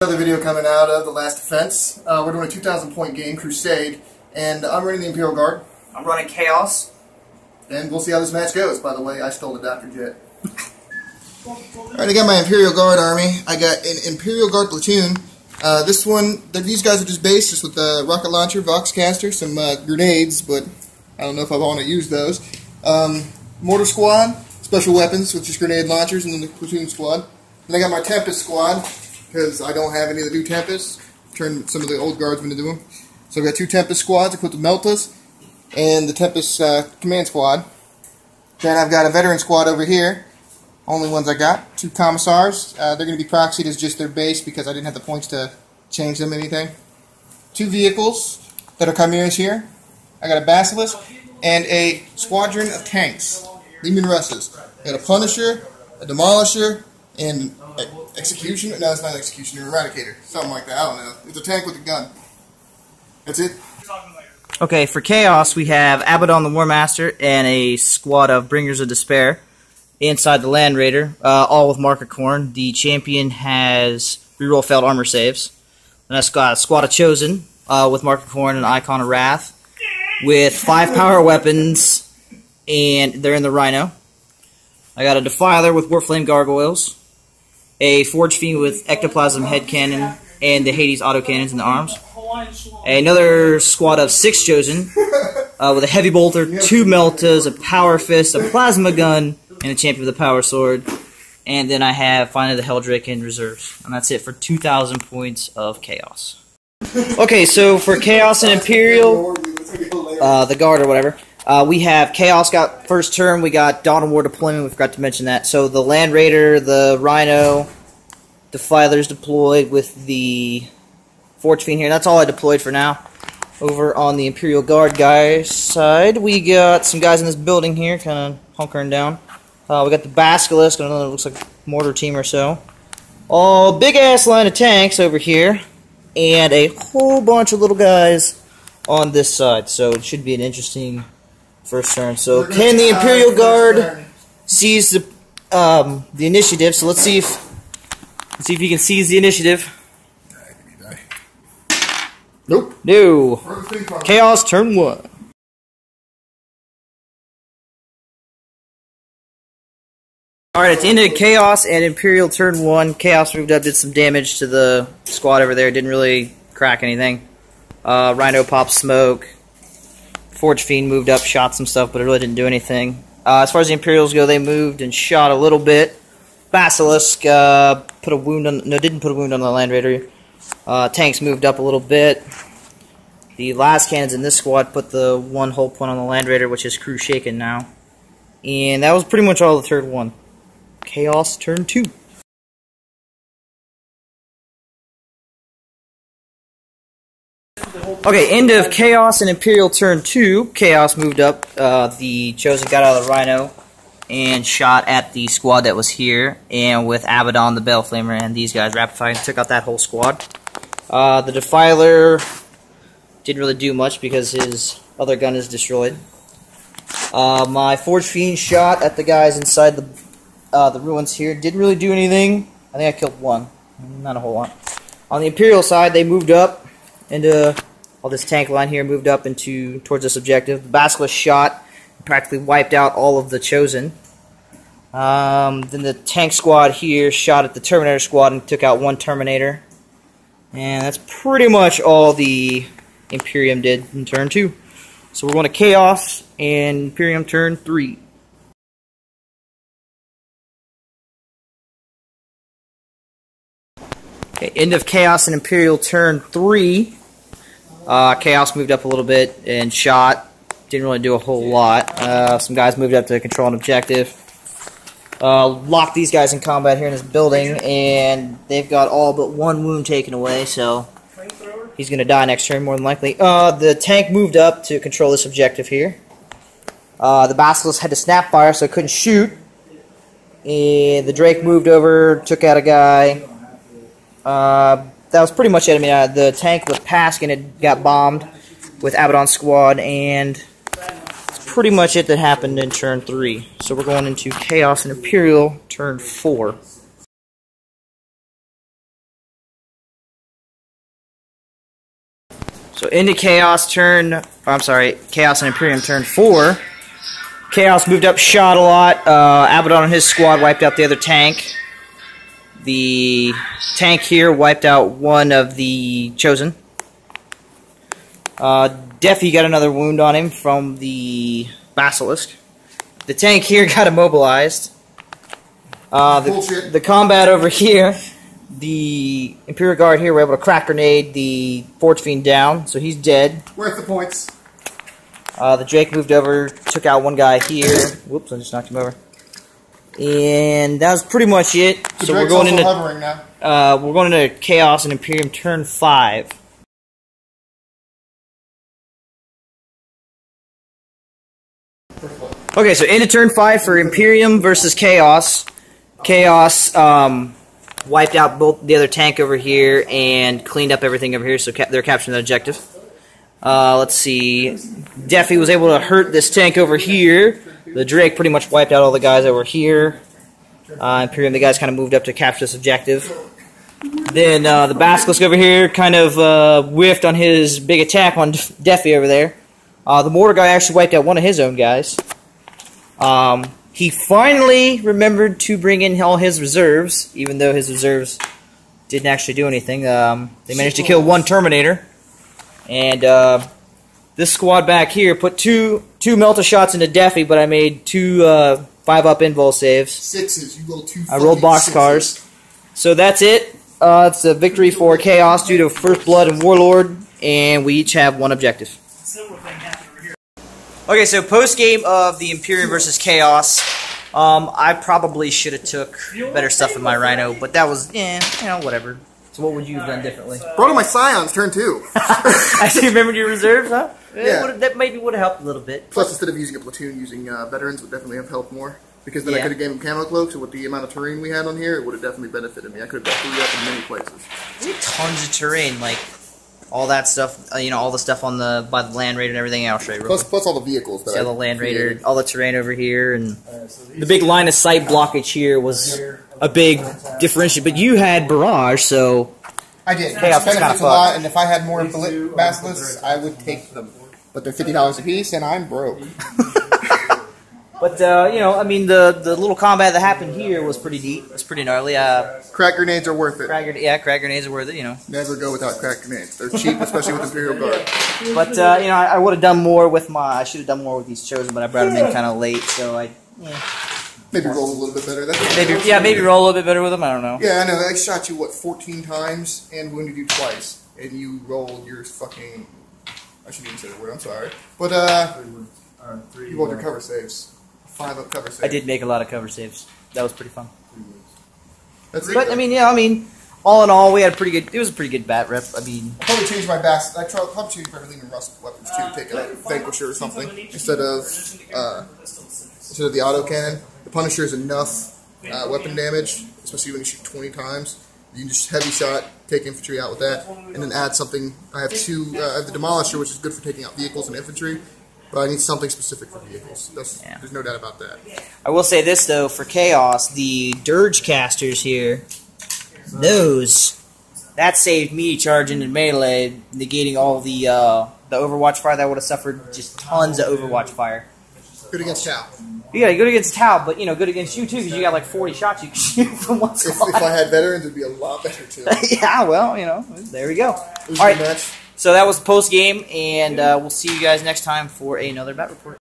Another video coming out of The Last Defense. We're doing a 2,000 point game, Crusade, and I'm running the Imperial Guard. I'm running Chaos. And we'll see how this match goes. By the way, I stole the Dr. Jet. Alright, I got my Imperial Guard army. I got an Imperial Guard platoon. This one, these guys are just based just with a rocket launcher, Voxcaster, some grenades, but I don't know if I want to use those. Mortar squad, special weapons with just grenade launchers, and then the platoon squad. And I got my Tempest squad, because I don't have any of the new Tempests. Turned some of the old guardsmen into them. So I've got 2 Tempest squads equipped with Meltas, and the Tempest command squad. Then I've got a veteran squad over here. Only ones I got. 2 commissars. They're going to be proxied as just their base because I didn't have the points to change them anything. 2 vehicles that are chimeras here. I got a Basilisk and a squadron of tanks. Leman Russes. I got a Punisher, a Demolisher, and Executioner. No, it's not Executioner. Eradicator. Something like that. I don't know. It's a tank with a gun. That's it. Okay, for Chaos, we have Abaddon the War Master and a squad of Bringers of Despair inside the Land Raider, all with Marker Corn. The champion has reroll failed armor saves. And that's got a squad of Chosen with Marker Corn and Icon of Wrath with 5 power weapons, and they're in the Rhino. I got a Defiler with Warflame Gargoyles, a Forge Fiend with Ectoplasm Head Cannon and the Hades autocannons in the arms. Another squad of 6 Chosen with a Heavy Bolter, 2 Meltas, a Power Fist, a Plasma Gun, and a Champion with a Power Sword. And then I have finally the Helldrake in reserves. And that's it for 2,000 points of Chaos. Okay, so for Chaos and Imperial, the Guard or whatever, we have Chaos got first turn, we got Dawn of War deployment, we forgot to mention that. So the Land Raider, the Rhino, Defiler's deployed with the Forge Fiend here. That's all I deployed for now. Over on the Imperial Guard guys' side, we got some guys in this building here, kind of hunkering down. We got the Basilisk, another looks like mortar team or so. Oh, big ass line of tanks over here, and a whole bunch of little guys on this side. So it should be an interesting first turn. So can the Imperial Guard seize the initiative? So let's see if he can seize the initiative. Nope. No. Chaos turn 1. Alright, at the end of Chaos and Imperial turn 1, Chaos moved up, did some damage to the squad over there. Didn't really crack anything. Rhino popped smoke. Forge Fiend moved up, shot some stuff, but it really didn't do anything. As far as the Imperials go, they moved and shot a little bit. Basilisk put a wound on. No, didn't put a wound on the Land Raider. Tanks moved up a little bit. The last cannons in this squad put the 1 whole point on the Land Raider, which is crew shaken now. And that was pretty much all the third one. Chaos turn 2. Okay, end of Chaos and Imperial turn 2. Chaos moved up. The Chosen got out of the Rhino and shot at the squad that was here. And with Abaddon, the Baleflamer, and these guys rapid firing, took out that whole squad. The Defiler didn't really do much because his other gun is destroyed. My Forge Fiend shot at the guys inside the ruins here. Didn't really do anything. I think I killed 1. Not a whole lot. On the Imperial side, they moved up into all this tank line here, moved up into towards this objective. The Basilisk shot, practically wiped out all of the Chosen. Then the tank squad here shot at the Terminator squad and took out 1 Terminator. And that's pretty much all the Imperium did in turn 2. So we're going to Chaos and Imperium turn 3. Okay, end of Chaos and Imperial turn 3. Chaos moved up a little bit and shot. Didn't really do a whole lot. Some guys moved up to control an objective. Locked these guys in combat here in this building, and they've got all but 1 wound taken away, so he's going to die next turn more than likely. The tank moved up to control this objective here. The Basilisk had to snap fire, so it couldn't shoot. And the Drake moved over, took out a guy. That was pretty much it. I mean, the tank with Paskin had got bombed with Abaddon's squad, and that's pretty much it that happened in turn 3. So we're going into Chaos and Imperial turn 4. So into Chaos turn, oh, I'm sorry, Chaos and Imperium turn 4. Chaos moved up, shot a lot. Abaddon and his squad wiped out the other tank. The tank here wiped out one of the Chosen. Deafy got another wound on him from the Basilisk. The tank here got immobilized. The combat over here, the Imperial Guard here were able to crack grenade the Forge Fiend down, so he's dead. Worth the points. The Drake moved over, took out one guy here. Whoops, I just knocked him over. And that was pretty much it. So we're going into hovering now. We're going into Chaos and Imperium turn 5. Okay, so into turn 5 for Imperium versus Chaos. Chaos wiped out both the other tank over here and cleaned up everything over here, so they're capturing that objective. Let's see. Deafy was able to hurt this tank over here. The Drake pretty much wiped out all the guys over here. Imperium, the guys kind of moved up to capture this objective. Then the Basilisk over here kind of whiffed on his big attack on Deafy over there. The Mortar guy actually wiped out one of his own guys. He finally remembered to bring in all his reserves, even though his reserves didn't actually do anything. They managed to kill one Terminator. And this squad back here put two Melta shots into Deafy, but I made 2 5-up invul saves. 6s. You rolled 2. I rolled boxcars. So that's it. It's a victory for Chaos due to First Blood and Warlord, and we each have 1 objective. Okay, so post game of the Imperium versus Chaos, I probably should have took better stuff in my Rhino, but that was, whatever. So what would you have done differently? Brought on my Scions turn 2. I see. Remembered your reserves, huh? Yeah. That maybe would have helped a little bit. Plus, instead of using a platoon, using veterans would definitely have helped more. Because then I could have given them camo cloaks, and with the amount of terrain we had on here, it would have definitely benefited me. I could have got 3 up in many places. We had tons of terrain, like all that stuff. All the stuff on by the Land Raider and everything. I'll show you. Plus all the vehicles. See all the Land Raider, all the terrain over here, and the big line of sight blockage here was a big differential. But you had barrage, so I did. Chaos was kind of a lot, and if I had more Basilisks, I would take them. But they're $50 a piece, and I'm broke. But, I mean, the little combat that happened here was pretty deep. It was pretty gnarly. Crack grenades are worth it. Crack grenades are worth it, Never go without crack grenades. They're cheap, especially with Imperial Guard. But, I would have done more with I should have done more with these Chosen, but I brought them in kind of late, so Maybe roll a little bit better. Maybe roll a little bit better with them, I don't know. Yeah, I know. I shot you, 14 times and wounded you twice. And you rolled your fucking... I shouldn't even say the word, I'm sorry. But, you rolled your cover saves. 5-up cover saves. I did make a lot of cover saves. That was pretty fun. That's it. But, all in all, we had it was a pretty good bat rep. I'll probably change my bast. I probably change my Relieving Rust weapons too. Take a Vanquisher or something instead of the autocannon. The Punisher is enough weapon damage, especially when you shoot 20 times. You can just heavy shot, take infantry out with that, and then add something. I have the Demolisher, which is good for taking out vehicles and infantry. But I need something specific for vehicles. There's no doubt about that. I will say this, though, for Chaos, the Dirge casters here, that saved me charging in melee, negating all the Overwatch fire. That would have suffered just tons of Overwatch fire. Good against Tau. Yeah, good against Tau, but, good against you, too, because you got, 40 shots you can shoot from one squad. If I had veterans, it would be a lot better, too. Yeah, well, there we go. All right. So that was the post game, and we'll see you guys next time for another bat report.